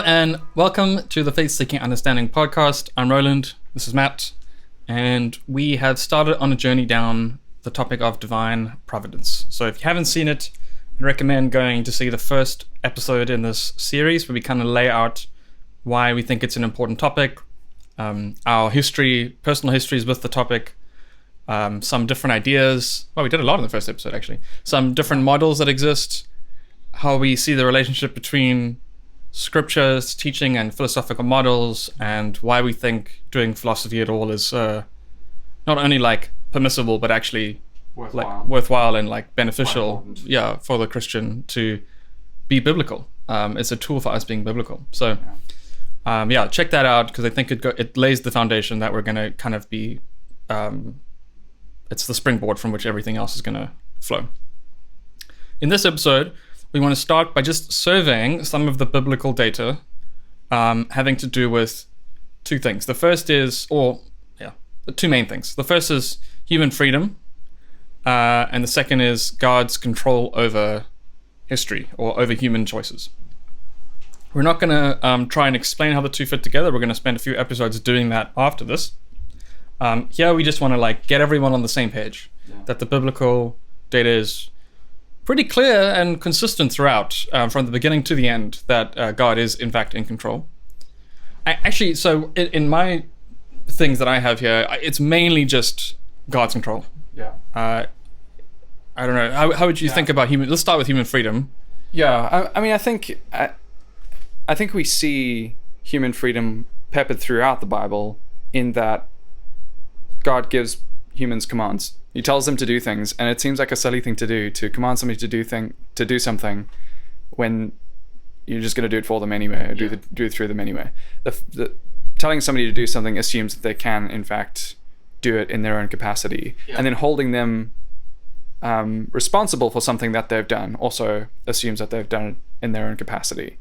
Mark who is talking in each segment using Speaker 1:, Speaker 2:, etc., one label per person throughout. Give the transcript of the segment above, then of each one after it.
Speaker 1: and welcome to the Faith Seeking Understanding podcast. I'm Roland, this is Matt, and we have started on a journey down the topic of divine providence. So if you haven't seen it, I recommend going to see the first episode in this series where we kind of lay out why we think it's an important topic, our history, personal histories with the topic, some different ideas. Well, we did a lot in the first episode, actually. Some different models that exist, how we see the relationship between scriptures, teaching, and philosophical models, and why we think doing philosophy at all is not only like permissible, but actually worthwhile and like beneficial, for the Christian to be biblical. It's a tool for us being biblical. So, check that out because I think it lays the foundation that we're going to kind of be. It's the springboard from which everything else is going to flow. In this episode, we want to start by just surveying some of the biblical data having to do with two things. The first is, the two main things. The first is human freedom, and the second is God's control over history or over human choices. We're not going to try and explain how the two fit together. We're going to spend a few episodes doing that after this. Here we just want to get everyone on the same page, that the biblical data is pretty clear and consistent throughout, from the beginning to the end, that God is in fact in control. So in my things that I have here, it's mainly just God's control. I don't know. How would you think about human? Let's start with human freedom.
Speaker 2: I think we see human freedom peppered throughout the Bible in that God gives humans commands. He tells them to do things, and it seems like a silly thing to do, to command somebody to do something when you're just going to do it for them anyway, or do it through them anyway. The telling somebody to do something assumes that they can, in fact, do it in their own capacity, and then holding them responsible for something that they've done also assumes that they've done it in their own capacity.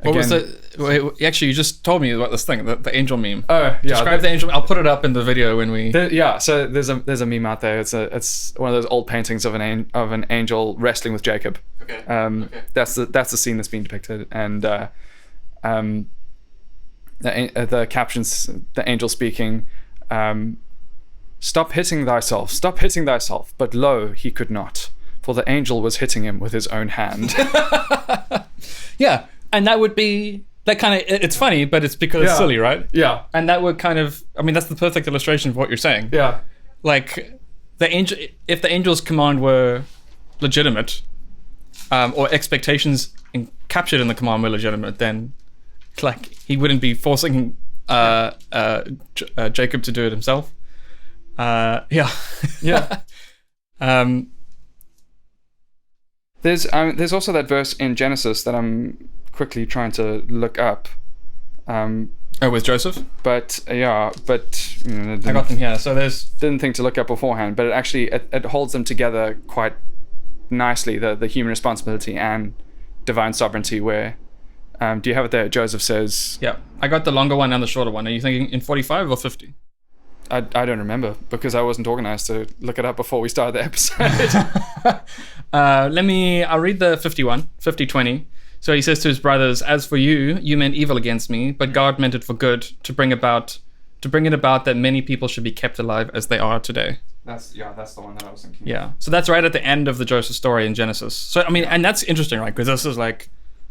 Speaker 1: What was the? Actually, you just told me about this thing, the angel meme.
Speaker 2: Oh, yeah.
Speaker 1: Describe the angel. I'll put it up in the video when we.
Speaker 2: So there's a meme out there. It's one of those old paintings of an angel wrestling with Jacob.
Speaker 1: Okay.
Speaker 2: That's the scene that's being depicted, and the captions, the angel speaking, "Stop hitting thyself, but lo, he could not, for the angel was hitting him with his own hand."
Speaker 1: Yeah. And that would be that kind of. It's funny, but it's because it's silly, right?
Speaker 2: Yeah.
Speaker 1: And that would kind of. I mean, that's the perfect illustration of what you're saying.
Speaker 2: Yeah.
Speaker 1: Like if the angel's command were legitimate, or expectations captured in the command were legitimate, then he wouldn't be forcing Jacob to do it himself.
Speaker 2: Yeah. There's also that verse in Genesis that I'm quickly trying to look up.
Speaker 1: With Joseph?
Speaker 2: But I got
Speaker 1: them here. So
Speaker 2: didn't think to look up beforehand, but it actually it holds them together quite nicely, the human responsibility and divine sovereignty, where do you have it there? Joseph says,
Speaker 1: I got the longer one and the shorter one. Are you thinking in 45 or 50?
Speaker 2: I don't remember because I wasn't organized to look it up before we started the episode.
Speaker 1: I'll read the 50-20. So he says to his brothers, "As for you, you meant evil against me, but God meant it for good, to bring it about that many people should be kept alive as they are today."
Speaker 2: That's the one that I was thinking.
Speaker 1: Yeah. So that's right at the end of the Joseph story in Genesis. So I mean, and that's interesting, right? Because this is like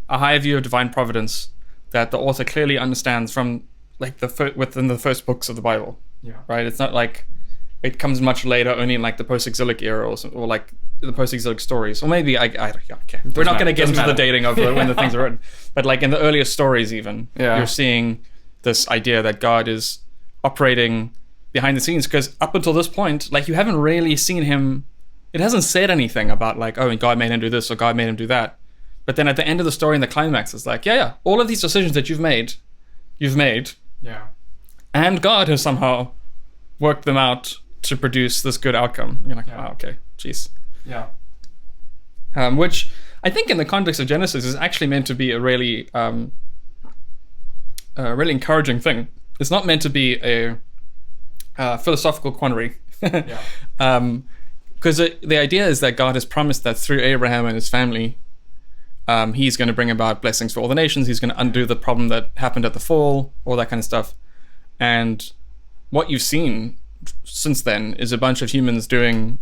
Speaker 1: a high view of divine providence that the author clearly understands from within the first books of the Bible.
Speaker 2: Yeah.
Speaker 1: Right. It's not like it comes much later, only in like the post-exilic era or like the post-exilic stories. Or maybe okay. We're not going to get into the dating of when the things are written. But like in the earlier stories, even you're seeing this idea that God is operating behind the scenes. Because up until this point, like you haven't really seen him. It hasn't said anything about like, oh, God made him do this or God made him do that. But then at the end of the story, in the climax, it's like, all of these decisions that you've made.
Speaker 2: Yeah.
Speaker 1: And God has somehow worked them out to produce this good outcome. You're like, wow, okay, jeez.
Speaker 2: Yeah.
Speaker 1: Which I think in the context of Genesis is actually meant to be a really encouraging thing. It's not meant to be a philosophical quandary. Because the idea is that God has promised that through Abraham and his family, He's going to bring about blessings for all the nations. He's going to undo the problem that happened at the fall, all that kind of stuff. And what you've seen since then is a bunch of humans doing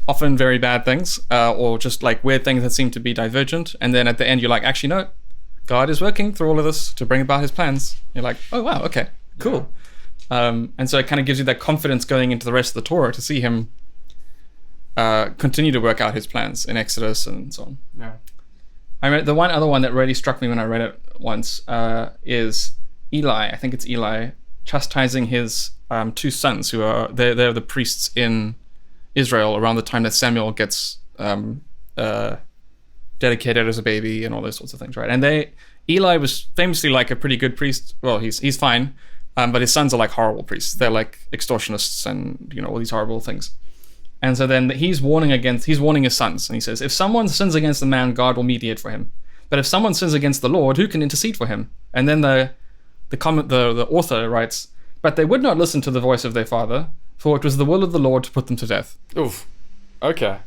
Speaker 1: often very bad things, or just like weird things that seem to be divergent. And then at the end, you're like, actually, no, God is working through all of this to bring about his plans. You're like, oh, wow, okay, cool. And so it kind of gives you that confidence going into the rest of the Torah to see him continue to work out his plans in Exodus and so on.
Speaker 2: Yeah.
Speaker 1: I mean, the one other one that really struck me when I read it once is Eli. I think it's Eli chastising his two sons who are they're the priests in Israel around the time that Samuel gets dedicated as a baby and all those sorts of things, right? And Eli was famously like a pretty good priest. Well, he's fine, but his sons are like horrible priests. They're like extortionists and all these horrible things. And so then he's warning his sons, and he says, if someone sins against a man, God will mediate for him. But if someone sins against the Lord, who can intercede for him? And then the author writes, but they would not listen to the voice of their father, for it was the will of the Lord to put them to death.
Speaker 2: Oof. Okay.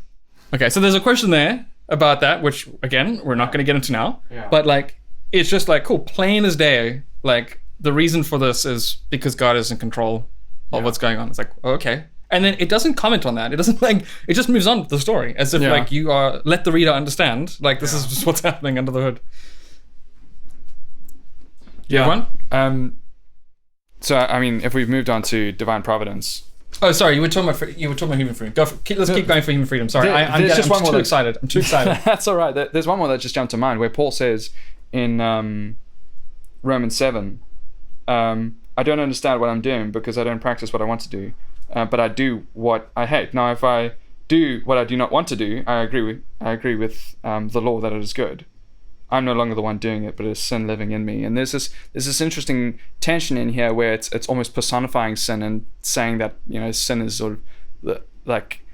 Speaker 1: Okay, so there's a question there about that, which again, we're not going to get into now.
Speaker 2: Yeah.
Speaker 1: But like, it's just like, cool, plain as day. Like, the reason for this is because God is in control of what's going on. It's like, okay. And then it doesn't comment on that. It doesn't it just moves on with the story as if like you are, let the reader understand, like this is just what's happening under the hood.
Speaker 2: Yeah. So, I mean, if we've moved on to divine providence.
Speaker 1: Oh, sorry, you were talking about human freedom. Let's keep going for human freedom. Sorry, I'm too excited. I'm too excited.
Speaker 2: That's all right. There's one more that just jumped to mind where Paul says in Romans 7, I don't understand what I'm doing because I don't practice what I want to do, but I do what I hate. Now, if I do what I do not want to do, I agree with the law that it is good. I'm no longer the one doing it, but it's sin living in me. And there's this interesting tension in here where it's almost personifying sin and saying that sin is sort of like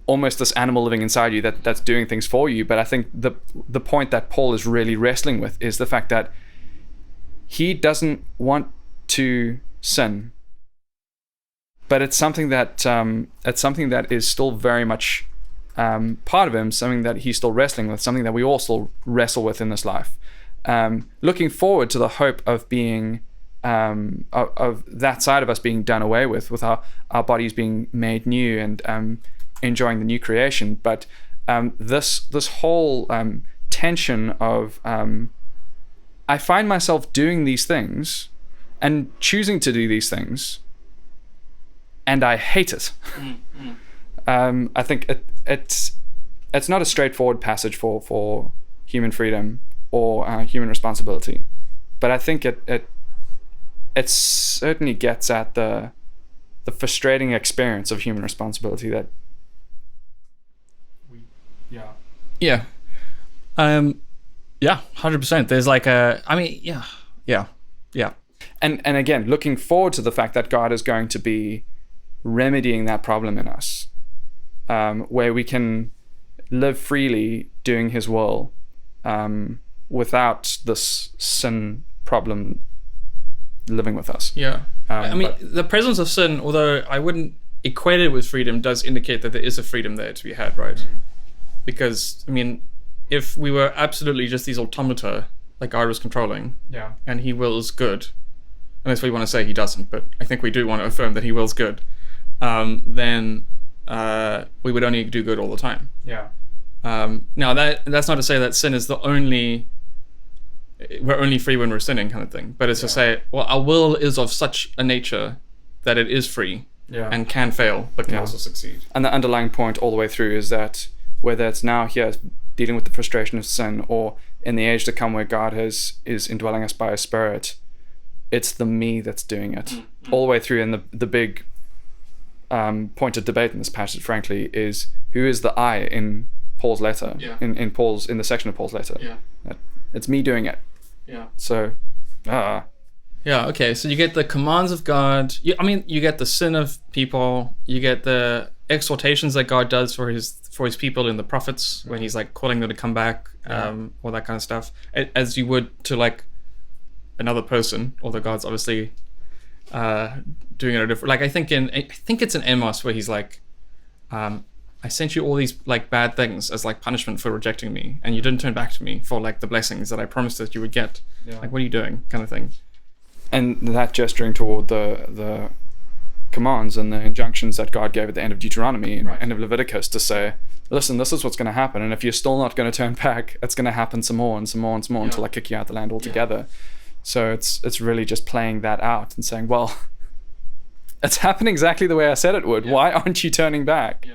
Speaker 2: almost this animal living inside you that's doing things for you. But I think the point that Paul is really wrestling with is the fact that he doesn't want to sin, but it's something that is still very much part of him, something that he's still wrestling with, something that we all still wrestle with in this life. Looking forward to the hope of being of that side of us being done away with our bodies being made new and enjoying the new creation. But this whole tension of I find myself doing these things and choosing to do these things, and I hate it. I think it's not a straightforward passage for human freedom or human responsibility, but I think it certainly gets at the frustrating experience of human responsibility that
Speaker 1: yeah 100%. There's like
Speaker 2: and again, looking forward to the fact that God is going to be remedying that problem in us, where we can live freely doing his will without this sin problem living with us.
Speaker 1: The presence of sin, although I wouldn't equate it with freedom, does indicate that there is a freedom there to be had, right? Because if we were absolutely just these automata like God was controlling, and he wills good, unless we want to say he doesn't, but I think we do want to affirm that he wills good, then we would only do good all the time. Now that's not to say that sin is we're only free when we're sinning kind of thing, but it's to say, well, our will is of such a nature that it is free and can fail but can also succeed.
Speaker 2: And the underlying point all the way through is that whether it's now here dealing with the frustration of sin or in the age to come where God is indwelling us by his Spirit, it's the me that's doing it. All the way through. And the big point of debate in this passage, frankly, is who is the I in Paul's letter, in the section of Paul's letter. It's me doing it. So
Speaker 1: okay, so you get the commands of God. You get the sin of people. You get the exhortations that God does for his people in the prophets when he's like calling them to come back, all that kind of stuff, as you would to like another person, although God's obviously doing it a different. Like I think it's in Amos where he's like, I I sent you all these like bad things as like punishment for rejecting me, and you didn't turn back to me for like the blessings that I promised that you would get.
Speaker 2: Yeah.
Speaker 1: Like, what are you doing?" kind of thing.
Speaker 2: And that gesturing toward the commands and the injunctions that God gave at the end of Deuteronomy and end of Leviticus to say, listen, this is what's going to happen, and if you're still not going to turn back, it's going to happen some more and some more and some more until I kick you out of the land altogether. So it's really just playing that out and saying, well, it's happened exactly the way I said it would. Why aren't you turning back?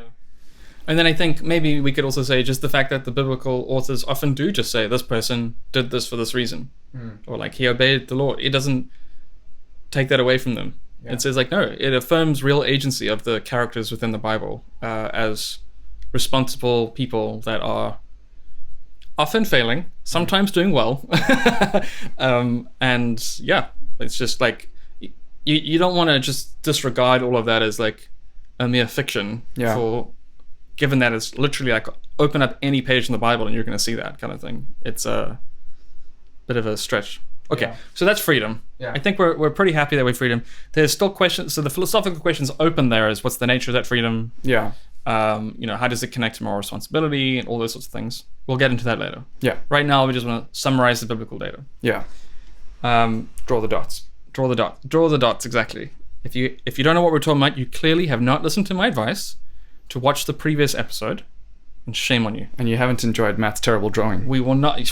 Speaker 1: And then I think maybe we could also say just the fact that the biblical authors often do just say this person did this for this reason, or like he obeyed the Lord. It doesn't take that away from them. It says like, no, it affirms real agency of the characters within the Bible as responsible people that are often failing, sometimes doing well. And yeah, it's just like, you don't want to just disregard all of that as like a mere fiction for, given that it's literally like open up any page in the Bible and you're going to see that kind of thing. It's a bit of a stretch. Okay, so that's freedom. I think we're pretty happy that we're freedom. There's still questions. So the philosophical questions open there is, what's the nature of that freedom? How does it connect to moral responsibility and all those sorts of things? We'll get into that later. Right now, we just want to summarize the biblical data. Draw the dots. Draw the dots, exactly. If you don't know what we're talking about, you clearly have not listened to my advice to watch the previous episode, and shame on you.
Speaker 2: And you haven't enjoyed Matt's terrible drawing.
Speaker 1: We will not. You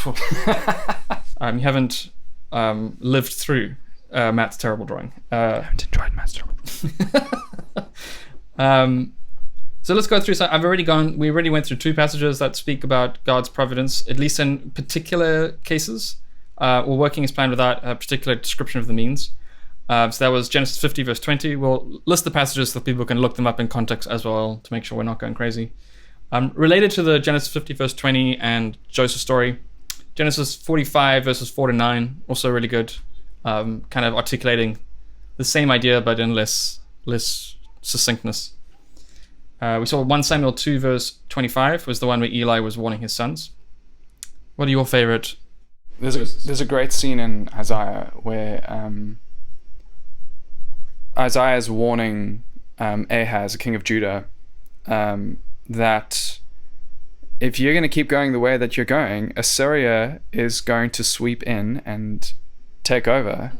Speaker 1: haven't lived through Matt's terrible drawing.
Speaker 2: I haven't enjoyed Matt's terrible drawing.
Speaker 1: So let's go through. We already went through 2 passages that speak about God's providence, at least in particular cases, or working his plan without a particular description of the means. So that was Genesis 50 verse 20. We'll list the passages so people can look them up in context as well to make sure we're not going crazy. Related to the Genesis 50 verse 20 and Joseph's story, Genesis 45 verses 4 to 9, also really good, kind of articulating the same idea but in less succinctness. We saw 1 Samuel 2 verse 25 was the one where Eli was warning his sons. What are your favorite?
Speaker 2: There's a great scene in Isaiah where Isaiah is warning Ahaz, the king of Judah, that if you're going to keep going the way that you're going, Assyria is going to sweep in and take over.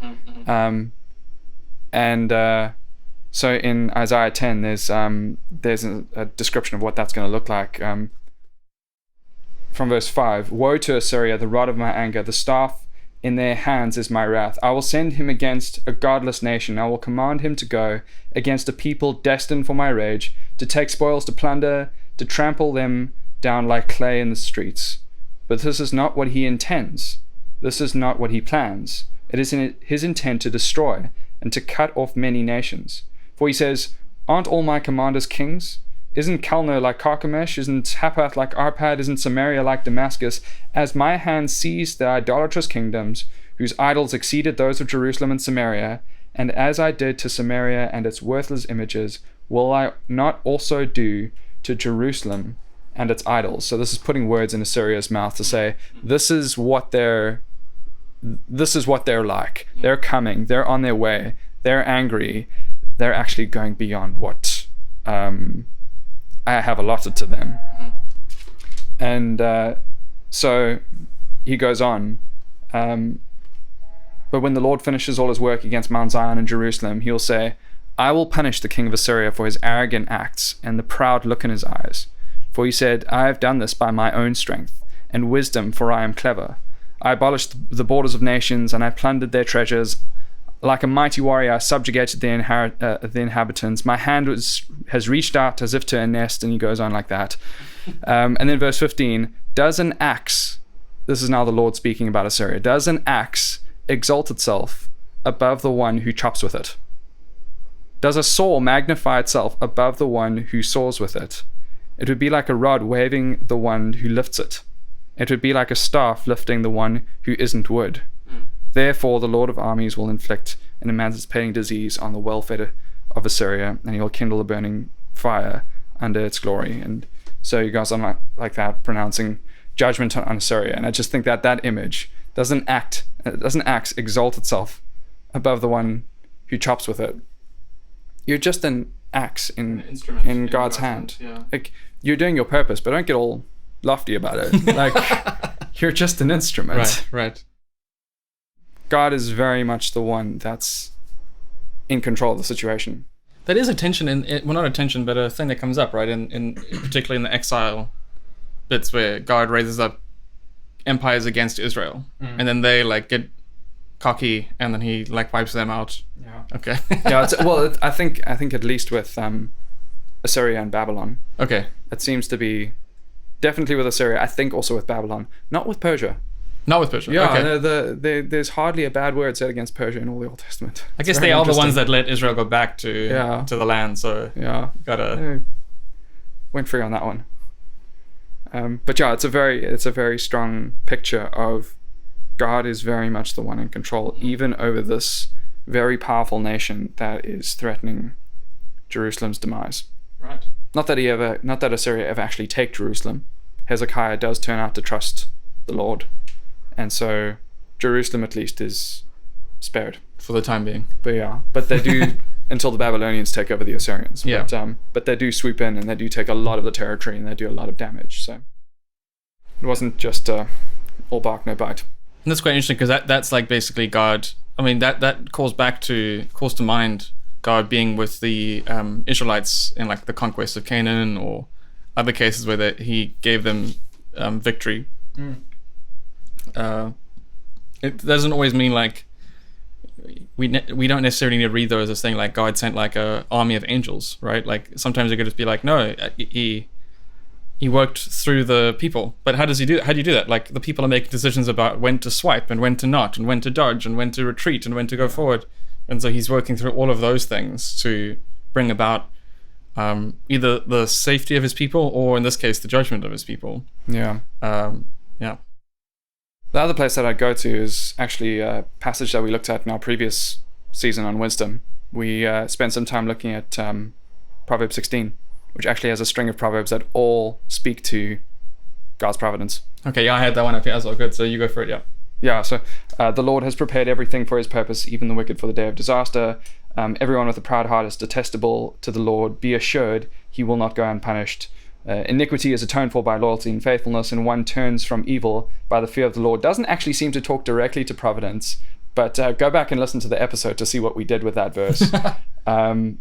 Speaker 2: So in Isaiah 10, there's a description of what that's going to look like. From verse 5, "Woe to Assyria, the rod of my anger, the staff in their hands is my wrath. I will send him against a godless nation. I will command him to go against a people destined for my rage, to take spoils, to plunder, to trample them down like clay in the streets. But this is not what he intends. This is not what he plans. It is in his intent to destroy and to cut off many nations. For he says, aren't all my commanders kings? Isn't Calno like Carchemish? Isn't Hapath like Arpad? Isn't Samaria like Damascus? As my hand seized the idolatrous kingdoms, whose idols exceeded those of Jerusalem and Samaria, and as I did to Samaria and its worthless images, will I not also do to Jerusalem and its idols?" So this is putting words in Assyria's mouth to say, this is what they're like. They're coming. They're on their way. They're angry. They're actually going beyond what I have allotted to them. And so he goes on. But when the Lord finishes all his work against Mount Zion and Jerusalem, he'll say, I will punish the king of Assyria for his arrogant acts and the proud look in his eyes. For he said, I have done this by my own strength and wisdom, for I am clever. I abolished the borders of nations, and I plundered their treasures. Like a mighty warrior, I subjugated the inhabitants. My hand has reached out as if to a nest, and he goes on like that. And then verse 15, does an axe, this is now the Lord speaking about Assyria, does an axe exalt itself above the one who chops with it? Does a saw magnify itself above the one who saws with it? It would be like a rod waving the one who lifts it. It would be like a staff lifting the one who isn't wood. Therefore, the Lord of armies will inflict an emancipating disease on the welfare of Assyria, and he will kindle a burning fire under its glory. And so he goes on like that, pronouncing judgment on Assyria. And I just think that image doesn't axe exalt itself above the one who chops with it. You're just an axe in
Speaker 1: Instrument
Speaker 2: in God's hand.
Speaker 1: Yeah.
Speaker 2: Like, you're doing your purpose, but don't get all lofty about it. Like, you're just an instrument.
Speaker 1: Right. Right.
Speaker 2: God is very much the one that's in control of the situation.
Speaker 1: That is a tension well, not a tension, but a thing that comes up, right? In particularly in the exile bits where God raises up empires against Israel, and then they like get cocky, and then he like wipes them out.
Speaker 2: Yeah.
Speaker 1: Okay.
Speaker 2: Yeah. I think at least with Assyria and Babylon,
Speaker 1: Okay.
Speaker 2: it seems to be definitely with Assyria. I think also with Babylon, not with Persia.
Speaker 1: Not with Persia.
Speaker 2: Yeah.
Speaker 1: Okay.
Speaker 2: There's hardly a bad word said against Persia in all the Old Testament.
Speaker 1: I guess
Speaker 2: It's
Speaker 1: they
Speaker 2: very
Speaker 1: are the ones
Speaker 2: interesting.
Speaker 1: that let Israel go back to the land. So
Speaker 2: Yeah.
Speaker 1: gotta.
Speaker 2: Went free on that one. But yeah, it's a very strong picture of God is very much the one in control, even over this very powerful nation that is threatening Jerusalem's demise.
Speaker 1: Right.
Speaker 2: Not that Assyria ever actually take Jerusalem. Hezekiah does turn out to trust the Lord, and so Jerusalem at least is spared
Speaker 1: For the time being.
Speaker 2: but they do until the Babylonians take over the Assyrians.
Speaker 1: Yeah.
Speaker 2: But they do sweep in and they do take a lot of the territory and they do a lot of damage. So it wasn't just all bark no bite.
Speaker 1: And that's quite interesting because that's like basically God. I mean, that calls to mind God being with the Israelites in like the conquest of Canaan or other cases where he gave them victory. It doesn't always mean like we don't necessarily need to read those as saying like God sent like a army of angels, right? Like sometimes it could just be like, no, he worked through the people. But how do you do that? Like the people are making decisions about when to swipe and when to not and when to dodge and when to retreat and when to go forward. And so he's working through all of those things to bring about either the safety of his people or in this case the judgment of his people.
Speaker 2: Yeah.
Speaker 1: Yeah.
Speaker 2: The other place that I'd go to is actually a passage that we looked at in our previous season on wisdom. We spent some time looking at Proverbs 16, which actually has a string of proverbs that all speak to God's providence.
Speaker 1: Okay, yeah, I had that one up here as well. Good, so you go for it, yeah.
Speaker 2: Yeah, so the Lord has prepared everything for his purpose, even the wicked for the day of disaster. Everyone with a proud heart is detestable to the Lord. Be assured he will not go unpunished. Iniquity is atoned for by loyalty and faithfulness, and one turns from evil by the fear of the Lord. Doesn't actually seem to talk directly to providence, but go back and listen to the episode to see what we did with that verse. That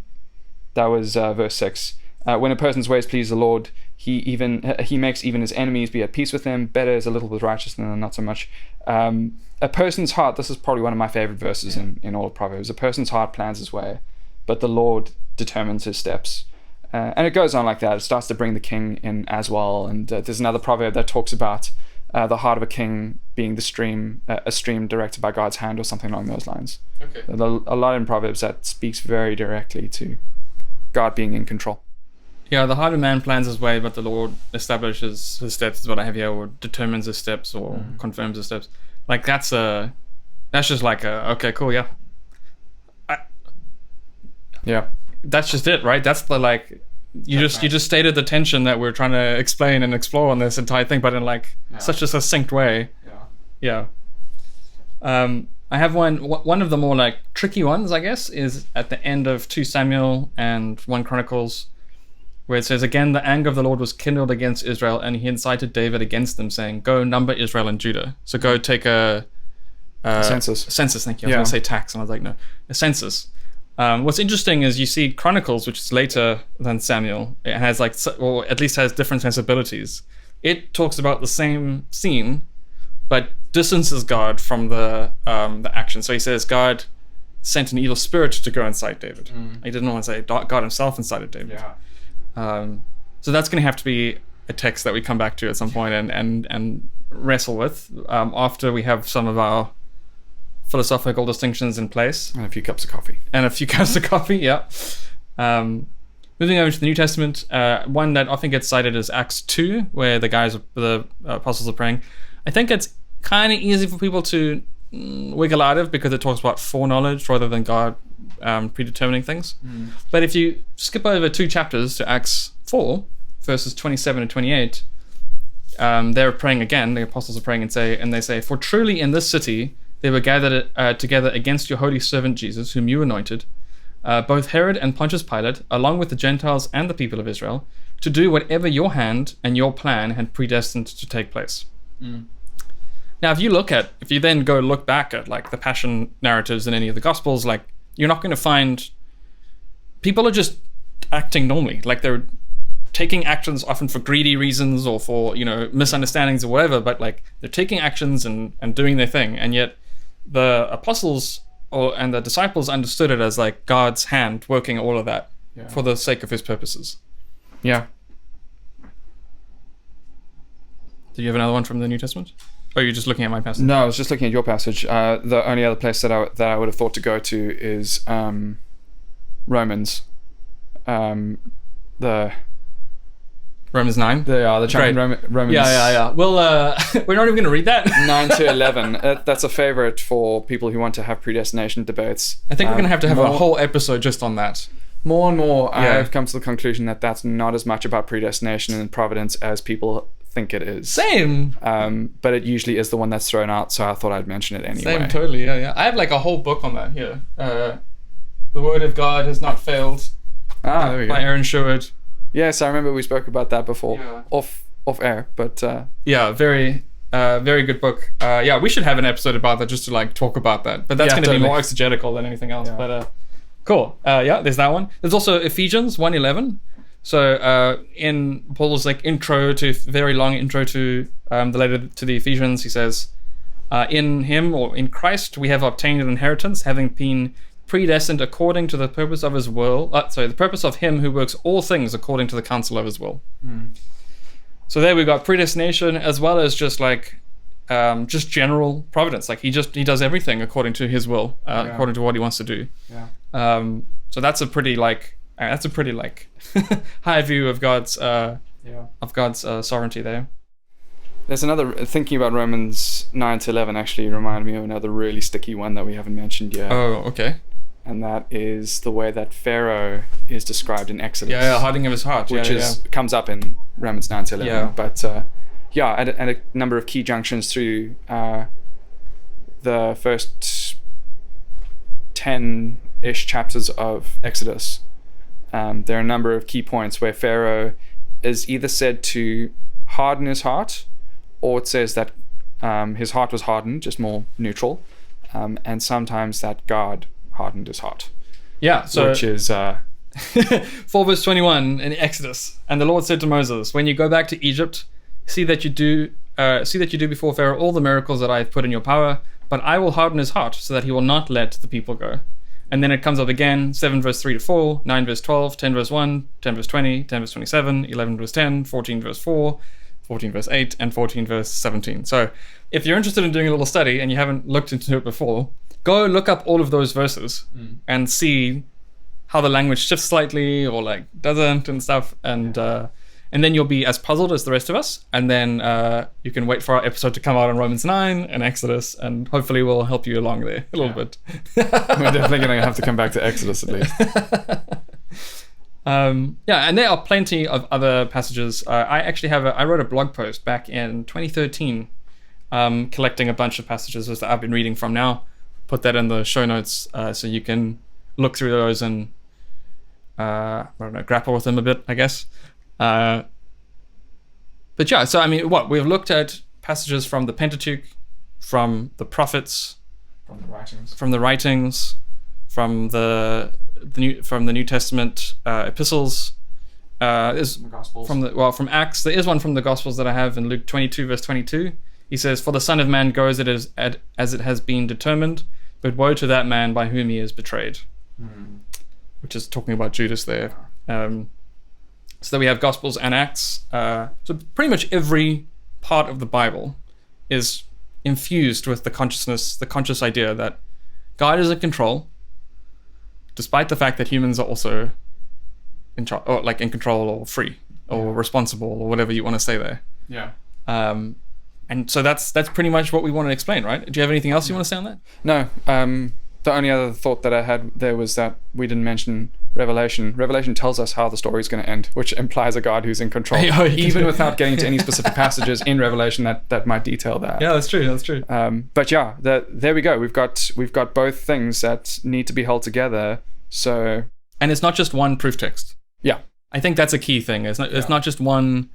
Speaker 2: was verse 6. When a person's ways please the Lord, he makes even his enemies be at peace with him. Better is a little with righteousness than not so much. A person's heart, this is probably one of my favorite verses in all of Proverbs. A person's heart plans his way, but the Lord determines his steps. And it goes on like that. It starts to bring the king in as well. And there's another proverb that talks about the heart of a king being a stream directed by God's hand or something along those lines.
Speaker 1: Okay.
Speaker 2: A lot in Proverbs that speaks very directly to God being in control.
Speaker 1: Yeah, the heart of man plans his way, but the Lord establishes his steps, is what I have here, or determines his steps, or confirms his steps. Like that's just like okay, cool, yeah.
Speaker 2: Yeah.
Speaker 1: That's just it, right? That's the like you just stated the tension that we're trying to explain and explore on this entire thing, but in like such a succinct way. Yeah. I have one of the more like tricky ones, I guess, is at the end of 2 Samuel and 1 Chronicles, where it says, again, the anger of the Lord was kindled against Israel, and he incited David against them, saying, go number Israel and Judah. So go take a
Speaker 2: census.
Speaker 1: Census, thank you. I was going to say tax, and I was like, no, a census. What's interesting is you see Chronicles, which is later than Samuel. It has like, or at least has different sensibilities. It talks about the same scene, but distances God from the action. So he says God sent an evil spirit to go incite David. He didn't want to say God himself incited David. So that's going to have to be a text that we come back to at some point and wrestle with after we have some of our philosophical distinctions in place.
Speaker 2: And a few cups of coffee.
Speaker 1: Yeah. Moving over to the New Testament, one that often gets cited is Acts 2, where the apostles are praying. I think it's kind of easy for people to wiggle out of because it talks about foreknowledge rather than God predetermining things. But if you skip over 2 chapters to Acts 4, verses 27 and 28, they're praying again. The apostles are praying and they say, for truly in this city they were gathered together against your holy servant Jesus, whom you anointed, both Herod and Pontius Pilate, along with the Gentiles and the people of Israel, to do whatever your hand and your plan had predestined to take place. Now, if you then go look back at like the passion narratives in any of the Gospels, like you're not going to find people are just acting normally, like they're taking actions often for greedy reasons or for misunderstandings or whatever, but like they're taking actions and doing their thing, and yet the apostles and the disciples understood it as like God's hand working all of that for the sake of his purposes.
Speaker 2: Yeah.
Speaker 1: Do you have another one from the New Testament? Or are you just looking at my passage?
Speaker 2: No, I was just looking at your passage. The only other place that I would have thought to go to is Romans. The
Speaker 1: Romans 9?
Speaker 2: the chapter in Romans.
Speaker 1: Yeah. Well, we're not even going to read that.
Speaker 2: 9 to 11. That's a favorite for people who want to have predestination debates.
Speaker 1: I think we're going to have a whole episode just on that.
Speaker 2: More and more, I've come to the conclusion that that's not as much about predestination and providence as people think it is.
Speaker 1: Same.
Speaker 2: But it usually is the one that's thrown out, so I thought I'd mention it anyway.
Speaker 1: Same, totally, yeah. I have like a whole book on that here. The Word of God Has Not Failed.
Speaker 2: There we go.
Speaker 1: By Aaron Sherwood.
Speaker 2: Yes, I remember we spoke about that before, off air, but
Speaker 1: yeah, very good book. We should have an episode about that just to like talk about that. But that's going to be more exegetical than anything else. Yeah. But cool. There's that one. There's also Ephesians 1:11. So in Paul's like very long intro to the letter to the Ephesians, he says, in him or in Christ we have obtained an inheritance, having been predestined according to the purpose of his will. The purpose of him who works all things according to the counsel of his will. So there we've got predestination as well as just like just general providence. Like he does everything according to his will, according to what he wants to do. So that's a pretty high view of God's sovereignty there.
Speaker 2: There's another, thinking about Romans 9 to 11 actually reminded me of another really sticky one that we haven't mentioned yet.
Speaker 1: Oh, okay.
Speaker 2: And that is the way that Pharaoh is described in Exodus.
Speaker 1: Hardening of his heart.
Speaker 2: Which comes up in Romans 9 to 11. Yeah. But at a number of key junctions through the first 10-ish chapters of Exodus, there are a number of key points where Pharaoh is either said to harden his heart, or it says that his heart was hardened, just more neutral, and sometimes that God hardened his heart.
Speaker 1: Yeah, so
Speaker 2: which is
Speaker 1: 4 verse 21 in Exodus. And the Lord said to Moses, "When you go back to Egypt, see that you do before Pharaoh all the miracles that I have put in your power, but I will harden his heart so that he will not let the people go." And then it comes up again, 7 verse 3 to 4, 9 verse 12, 10 verse 1, 10 verse 20, 10 verse 27, 11 verse 10, 14 verse 4, 14 verse 8, and 14 verse 17. So if you're interested in doing a little study and you haven't looked into it before, go look up all of those verses and see how the language shifts slightly or like doesn't and stuff. And then you'll be as puzzled as the rest of us. And then you can wait for our episode to come out on Romans 9 and Exodus, and hopefully we'll help you along there a little bit.
Speaker 2: We're definitely going to have to come back to Exodus at least.
Speaker 1: And there are plenty of other passages. I wrote a blog post back in 2013 collecting a bunch of passages that I've been reading from now. Put that in the show notes so you can look through those and grapple with them a bit, I guess. But yeah, so I mean, we've looked at passages from the Pentateuch, from the prophets, from the writings, from the New Testament epistles. From Acts. There is one from the Gospels that I have in Luke 22 verse 22. He says, "For the Son of Man goes as it has been determined, but woe to that man by whom he is betrayed." Which is talking about Judas there. So we have Gospels and Acts. So pretty much every part of the Bible is infused with the conscious idea that God is in control, despite the fact that humans are also in control or free or responsible or whatever you want to say there.
Speaker 2: Yeah.
Speaker 1: And so that's pretty much what we want to explain, right? Do you have anything else you want to say on that?
Speaker 2: No. The only other thought that I had there was that we didn't mention Revelation. Revelation tells us how the story is going to end, which implies a God who's in control, even without getting to any specific passages in Revelation that might detail that.
Speaker 1: Yeah, that's true.
Speaker 2: But yeah, there we go. We've got both things that need to be held together So,
Speaker 1: And it's not just one proof text.
Speaker 2: yeah.
Speaker 1: I think that's a key thing. It's not just one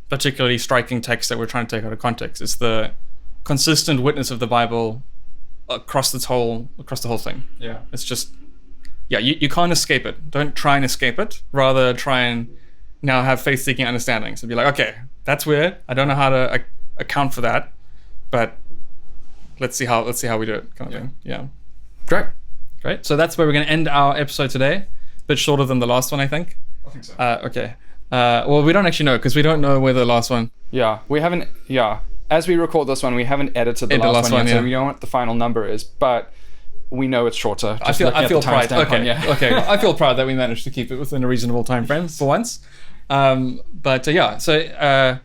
Speaker 1: particularly striking text that we're trying to take out of context. It's the consistent witness of the Bible across the whole thing.
Speaker 2: Yeah.
Speaker 1: It's just, yeah, you can't escape it. Don't try and escape it. Rather try and now have faith-seeking understanding. So be like, okay, that's weird. I don't know how to account for that, but let's see how we do it, kind of thing. Yeah. Great. So that's where we're going to end our episode today. A bit shorter than the last one, I think.
Speaker 2: I think so.
Speaker 1: Okay. Well, we don't actually know because we don't know where the last one.
Speaker 2: Yeah, we haven't. Yeah, as we record this one, we haven't edited the last one yet, so we don't know what the final number is. But we know it's shorter.
Speaker 1: I feel pride. Okay. I feel proud that we managed to keep it within a reasonable time frame for once. Yeah. So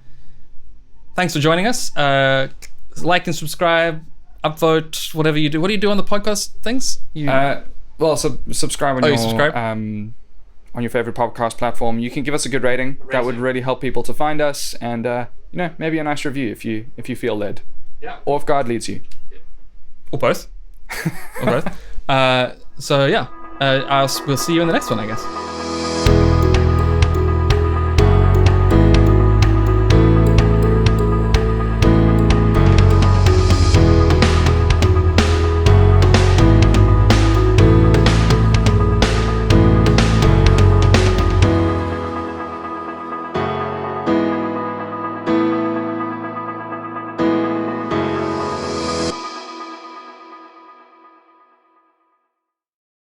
Speaker 1: thanks for joining us. Like and subscribe, upvote, whatever you do. What do you do on the podcast things?
Speaker 2: Subscribe on on your favorite podcast platform. You can give us a good rating. That would really help people to find us, and maybe a nice review if you feel led.
Speaker 1: Yeah.
Speaker 2: Or if God leads you.
Speaker 1: Or both. We'll see you in the next one, I guess.